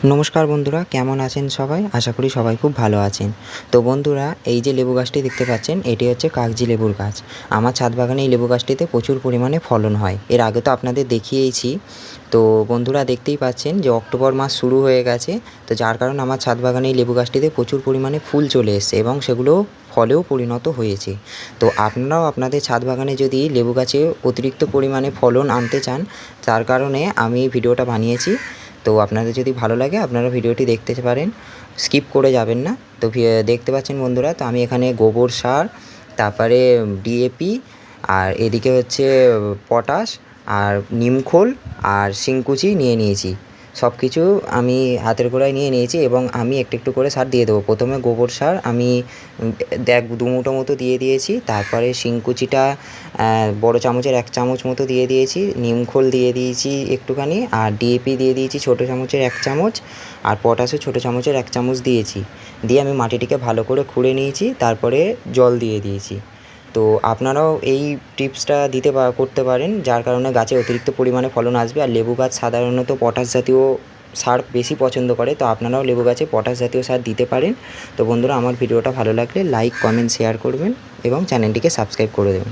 নমস্কার বন্ধুরা, কেমন আছেন সবাই? আশা করি সবাই খুব ভালো আছেন। তো বন্ধুরা, এই যে লেবু গাছটি দেখতে পাচ্ছেন, এটি হচ্ছে কাগজি লেবুর গাছ। আমার ছাদ বাগানে এই লেবু গাছটিতে প্রচুর পরিমাণে ফলন হয়। এর আগে তো আপনাদের দেখিয়েইছি। তো বন্ধুরা, দেখতেই পাচ্ছেন যে অক্টোবর মাস শুরু হয়ে গেছে। তো যার কারণে আমার ছাদ বাগানে এই লেবু গাছটিতে প্রচুর পরিমাণে ফুল চলে এসেছে এবং সেগুলো ফলেও পরিণত হয়েছে। তো আপনারাও আপনাদের ছাদ বাগানে যদি লেবু গাছে অতিরিক্ত পরিমাণে ফলন আনতে চান, তার কারণে আমি এই ভিডিওটা বানিয়েছি। তো আপনাদের যদি ভালো লাগে আপনারা ভিডিওটি দেখতে পারেন, স্কিপ করে যাবেন না। তো দেখতে পাচ্ছেন বন্ধুরা, তো আমি এখানে গোবর সার, তারপরে ডিএপি, আর এদিকে হচ্ছে পটাশ, আর নিমখোল, আর শিংকুচি নিয়ে নিয়েছি। সব কিছু আমি হাতের গোড়ায় নিয়ে নিয়েছি এবং আমি একটু একটু করে সার দিয়ে দেবো। প্রথমে গোবর সার আমি দু মুঠো মতো দিয়ে দিয়েছি। তারপরে শিংকুচিটা বড় চামচের 1 চামচ মতো দিয়ে দিয়েছি। নিমখোল দিয়ে দিয়েছি একটুখানি, আর ডিএপি দিয়ে দিয়েছি ছোটো চামচের 1 চামচ, আর পটাশও ছোটো চামচের 1 চামচ দিয়েছি। দিয়ে আমি মাটিটিকে ভালো করে খুঁড়ে নিয়েছি, তারপরে জল দিয়ে দিয়েছি। তো আপনারাও এই টিপসটা করতে পারেন, যার কারণে গাছে অতিরিক্ত পরিমাণে ফলন আসবে। আর লেবু গাছ সাধারণত পটাশ জাতীয় সার বেশি পছন্দ করে, তো আপনারাও লেবু গাছে পটাশ জাতীয় সার দিতে পারেন। তো বন্ধুরা, আমার ভিডিওটা ভালো লাগলে লাইক, কমেন্ট, শেয়ার করবেন এবং চ্যানেলটিকে সাবস্ক্রাইব করে দেবেন।